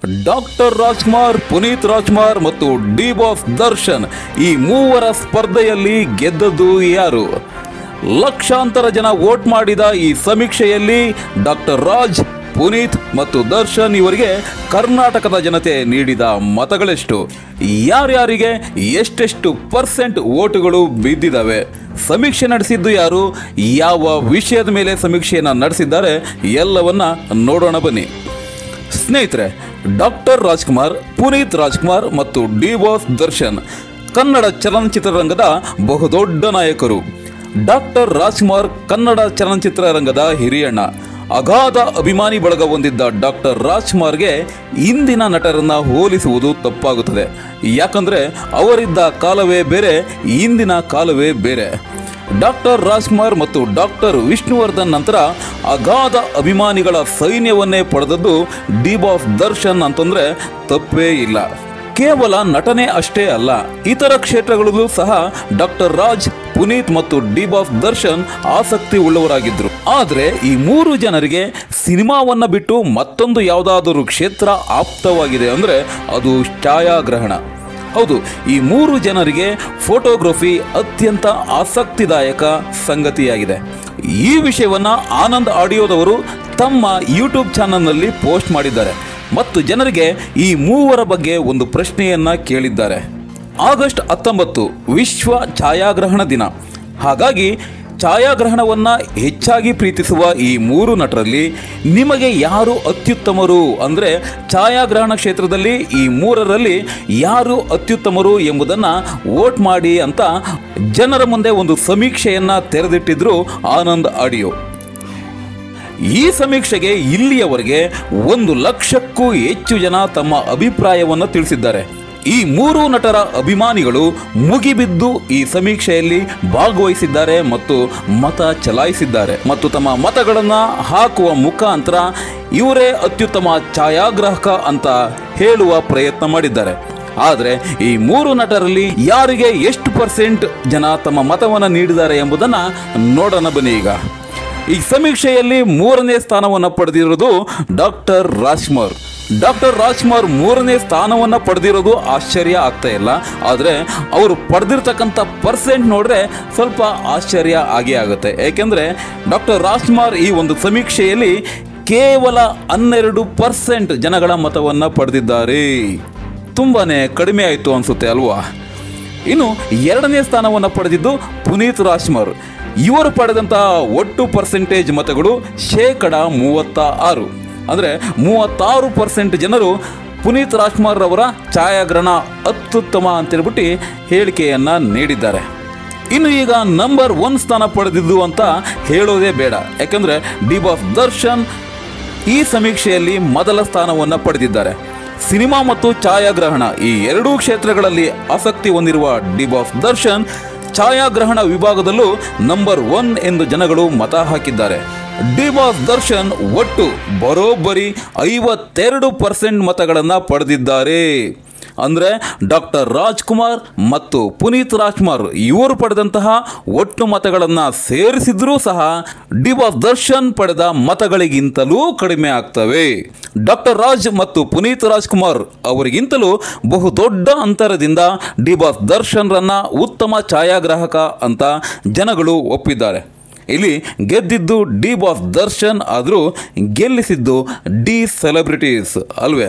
Doctor Rajkumar, Puneeth Rajkumar ಮತ್ತು D boss Darshan ಈ ಮೂವರ ಸ್ಪರ್ಧೆಯಲ್ಲಿ ಗೆದ್ದದ್ದು ಯಾರು? ಲಕ್ಷಾಂತರ ಜನ ವೋಟ್ ಮಾಡಿದ ಈ ಸಮೀಕ್ಷೆಯಲ್ಲಿ ಡಾಕ್ಟರ್ ರಾಜ್, ಪುನೀತ್ ಮತ್ತು ದರ್ಶನ್ ಇವರಿಗೆ ಕರ್ನಾಟಕದ ಜನತೆ ನೀಡಿದ ಮತಗಳೆಷ್ಟು? ಯಾರ್ಯಾರಿಗೆ ಎಷ್ಟೆಷ್ಟು ಪರ್ಸೆಂಟ್ ವೋಟುಗಳು ಬಿದ್ದಿದ್ದಾವೆ? ಸಮೀಕ್ಷೆ ನಡೆಸಿದ್ದು ಯಾರು? ಯಾವ ವಿಷಯದ ಮೇಲೆ ಸಮೀಕ್ಷೆಯನ್ನು ನಡೆಸಿದ್ದಾರೆ? ಎಲ್ಲವನ್ನ ನೋಡೋಣ ಬನ್ನಿ ಸ್ನೇಹಿತರೆ. ಡಾಕ್ಟರ್ ರಾಜ್ಕುಮಾರ್, ಪುನೀತ್ ರಾಜ್ಕುಮಾರ್ ಮತ್ತು ಡಿ ಬಾಸ್ ದರ್ಶನ್ ಕನ್ನಡ ಚಲನಚಿತ್ರರಂಗದ ಬಹುದೊಡ್ಡ ನಾಯಕರು. ಡಾಕ್ಟರ್ ರಾಜ್ಕುಮಾರ್ ಕನ್ನಡ ಚಲನಚಿತ್ರರಂಗದ ಹಿರಿಯಣ್ಣ. ಅಗಾಧ ಅಭಿಮಾನಿ ಬಳಗ ಹೊಂದಿದ್ದ ಡಾಕ್ಟರ್ ರಾಜ್ಕುಮಾರ್ಗೆ ಇಂದಿನ ನಟರನ್ನ ಹೋಲಿಸುವುದು ತಪ್ಪಾಗುತ್ತದೆ. ಯಾಕಂದ್ರೆ ಅವರಿದ್ದ ಕಾಲವೇ ಬೇರೆ, ಇಂದಿನ ಕಾಲವೇ ಬೇರೆ. ಡಾಕ್ಟರ್ ರಾಜ್ಕುಮಾರ್ ಮತ್ತು ಡಾಕ್ಟರ್ ವಿಷ್ಣುವರ್ಧನ್ ನಂತರ ಅಗಾಧ ಅಭಿಮಾನಿಗಳ ಸೈನ್ಯವನ್ನೇ ಪಡೆದದ್ದು ಡಿ ಬಾಸ್ ದರ್ಶನ್ ಅಂತಂದ್ರೆ ತಪ್ಪೇ ಇಲ್ಲ. ಕೇವಲ ನಟನೆ ಅಷ್ಟೇ ಅಲ್ಲ, ಇತರ ಕ್ಷೇತ್ರಗಳಲ್ಲೂ ಸಹ ಡಾಕ್ಟರ್ ರಾಜ್, ಪುನೀತ್ ಮತ್ತು ಡಿ ಬಾಸ್ ದರ್ಶನ್ ಆಸಕ್ತಿ ಉಳ್ಳವರಾಗಿದ್ದರು. ಆದರೆ ಈ ಮೂರು ಜನರಿಗೆ ಸಿನಿಮಾವನ್ನ ಬಿಟ್ಟು ಮತ್ತೊಂದು ಯಾವುದಾದರೂ ಕ್ಷೇತ್ರ ಆಪ್ತವಾಗಿದೆ ಅಂದರೆ ಅದು ಛಾಯಾಗ್ರಹಣ. ಹೌದು, ಈ ಮೂರು ಜನರಿಗೆ ಫೋಟೋಗ್ರಫಿ ಅತ್ಯಂತ ಆಸಕ್ತಿದಾಯಕ ಸಂಗತಿಯಾಗಿದೆ. ಈ ವಿಷಯವನ್ನ ಆನಂದ್ ಆಡಿಯೋದವರು ತಮ್ಮ ಯೂಟ್ಯೂಬ್ ಚಾನಲ್ನಲ್ಲಿ ಪೋಸ್ಟ್ ಮಾಡಿದ್ದಾರೆ ಮತ್ತು ಜನರಿಗೆ ಈ ಮೂವರ ಬಗ್ಗೆ ಒಂದು ಪ್ರಶ್ನೆಯನ್ನ ಕೇಳಿದ್ದಾರೆ. ಆಗಸ್ಟ್ 19 ವಿಶ್ವ ಛಾಯಾಗ್ರಹಣ ದಿನ. ಹಾಗಾಗಿ ಛಾಯಾಗ್ರಹಣವನ್ನು ಹೆಚ್ಚಾಗಿ ಪ್ರೀತಿಸುವ ಈ ಮೂರು ನಟರಲ್ಲಿ ನಿಮಗೆ ಯಾರು ಅತ್ಯುತ್ತಮರು ಅಂದರೆ ಛಾಯಾಗ್ರಹಣ ಕ್ಷೇತ್ರದಲ್ಲಿ ಈ ಮೂರರಲ್ಲಿ ಯಾರು ಅತ್ಯುತ್ತಮರು ಎಂಬುದನ್ನು ವೋಟ್ ಮಾಡಿ ಅಂತ ಜನರ ಮುಂದೆ ಒಂದು ಸಮೀಕ್ಷೆಯನ್ನು ತೆರೆದಿಟ್ಟಿದ್ರು ಆನಂದ್ ಆಡಿಯೋ. ಈ ಸಮೀಕ್ಷೆಗೆ ಇಲ್ಲಿಯವರೆಗೆ 1,00,000ಕ್ಕೂ ಹೆಚ್ಚು ಜನ ತಮ್ಮ ಅಭಿಪ್ರಾಯವನ್ನು ತಿಳಿಸಿದ್ದಾರೆ. ಈ ಮೂರು ನಟರ ಅಭಿಮಾನಿಗಳು ಮುಗಿಬಿದ್ದು ಈ ಸಮೀಕ್ಷೆಯಲ್ಲಿ ಭಾಗವಹಿಸಿದ್ದಾರೆ ಮತ್ತು ಮತ ಚಲಾಯಿಸಿದ್ದಾರೆ ಮತ್ತು ತಮ್ಮ ಮತಗಳನ್ನು ಹಾಕುವ ಮುಖಾಂತರ ಇವರೇ ಅತ್ಯುತ್ತಮ ಛಾಯಾಗ್ರಾಹಕ ಅಂತ ಹೇಳುವ ಪ್ರಯತ್ನ ಮಾಡಿದ್ದಾರೆ. ಆದರೆ ಈ ಮೂರು ನಟರಲ್ಲಿ ಯಾರಿಗೆ ಎಷ್ಟು ಪರ್ಸೆಂಟ್ ಜನ ತಮ್ಮ ಮತವನ್ನು ನೀಡಿದ್ದಾರೆ ಎಂಬುದನ್ನು ನೋಡೋಣ ಬನ್ನಿ. ಈಗ ಈ ಸಮೀಕ್ಷೆಯಲ್ಲಿ 3ನೇ ಸ್ಥಾನವನ್ನು ಪಡೆದಿರೋದು ಡಾಕ್ಟರ್ ರಾಜ್ಕುಮಾರ್. ಡಾಕ್ಟರ್ ರಾಜ್ಕುಮಾರ್ 3ನೇ ಸ್ಥಾನವನ್ನು ಪಡೆದಿರೋದು ಆಶ್ಚರ್ಯ ಆಗ್ತಾ ಇಲ್ಲ. ಆದರೆ ಅವರು ಪಡೆದಿರ್ತಕ್ಕಂಥ ಪರ್ಸೆಂಟ್ ನೋಡಿದ್ರೆ ಸ್ವಲ್ಪ ಆಶ್ಚರ್ಯ ಆಗೇ ಆಗುತ್ತೆ. ಏಕೆಂದರೆ ಡಾಕ್ಟರ್ ರಾಜ್ಕುಮಾರ್ ಈ ಒಂದು ಸಮೀಕ್ಷೆಯಲ್ಲಿ ಕೇವಲ 12% ಜನಗಳ ಮತವನ್ನು ಪಡೆದಿದ್ದಾರೆ. ತುಂಬಾ ಕಡಿಮೆ ಆಯಿತು ಅನಿಸುತ್ತೆ ಅಲ್ವಾ? ಇನ್ನು 2ನೇ ಸ್ಥಾನವನ್ನು ಪಡೆದಿದ್ದು ಪುನೀತ್ ರಾಜ್ಕುಮಾರ್. ಇವರು ಪಡೆದಂತಹ ಒಟ್ಟು ಪರ್ಸೆಂಟೇಜ್ ಮತಗಳು 36%. ಅಂದರೆ 36% ಜನರು ಪುನೀತ್ ರಾಜ್ಕುಮಾರ್ ಅವರ ಛಾಯಾಗ್ರಹಣ ಅತ್ಯುತ್ತಮ ಅಂತೇಳ್ಬಿಟ್ಟು ಹೇಳಿಕೆಯನ್ನು ನೀಡಿದ್ದಾರೆ. ಇನ್ನು ಈಗ ನಂಬರ್ 1 ಸ್ಥಾನ ಪಡೆದಿದ್ದು ಅಂತ ಹೇಳೋದೇ ಬೇಡ. ಯಾಕಂದರೆ ಡಿ ಬಾಸ್ ದರ್ಶನ್ ಈ ಸಮೀಕ್ಷೆಯಲ್ಲಿ ಮೊದಲ ಸ್ಥಾನವನ್ನು ಪಡೆದಿದ್ದಾರೆ. ಸಿನಿಮಾ ಮತ್ತು ಛಾಯಾಗ್ರಹಣ ಈ ಎರಡೂ ಕ್ಷೇತ್ರಗಳಲ್ಲಿ ಆಸಕ್ತಿ ಹೊಂದಿರುವ ಡಿ ಬಾಸ್ ದರ್ಶನ್ ಛಾಯಾಗ್ರಹಣ ವಿಭಾಗದಲ್ಲೂ ನಂಬರ್ 1 ಎಂದು ಜನಗಳು ಮತ ಹಾಕಿದ್ದಾರೆ. ಡಿ ಬಾಸ್ ದರ್ಶನ್ ಒಟ್ಟು ಬರೋಬ್ಬರಿ 52% ಮತಗಳನ್ನು ಪಡೆದಿದ್ದಾರೆ. ಅಂದರೆ ಡಾಕ್ಟರ್ ರಾಜ್ಕುಮಾರ್ ಮತ್ತು ಪುನೀತ್ ರಾಜ್ಕುಮಾರ್ ಇವರು ಪಡೆದಂತಹ ಒಟ್ಟು ಮತಗಳನ್ನು ಸೇರಿಸಿದ್ರೂ ಸಹ ಡಿ ಬಾಸ್ ದರ್ಶನ್ ಪಡೆದ ಮತಗಳಿಗಿಂತಲೂ ಕಡಿಮೆ ಆಗ್ತವೆ. ಡಾಕ್ಟರ್ ರಾಜ್ ಮತ್ತು ಪುನೀತ್ ರಾಜ್ಕುಮಾರ್ ಅವರಿಗಿಂತಲೂ ಬಹುದೊಡ್ಡ ಅಂತರದಿಂದ ಡಿ ಬಾಸ್ ದರ್ಶನ್ರನ್ನ ಉತ್ತಮ ಛಾಯಾಗ್ರಾಹಕ ಅಂತ ಜನಗಳು ಒಪ್ಪಿದ್ದಾರೆ. ಇಲ್ಲಿ ಗೆದ್ದಿದ್ದು ಡಿ ಬಾಸ್ ದರ್ಶನ್ ಆದರೂ ಗೆಲ್ಲಿಸಿದ್ದು ಡಿ ಸೆಲೆಬ್ರಿಟೀಸ್ ಅಲ್ವೇ?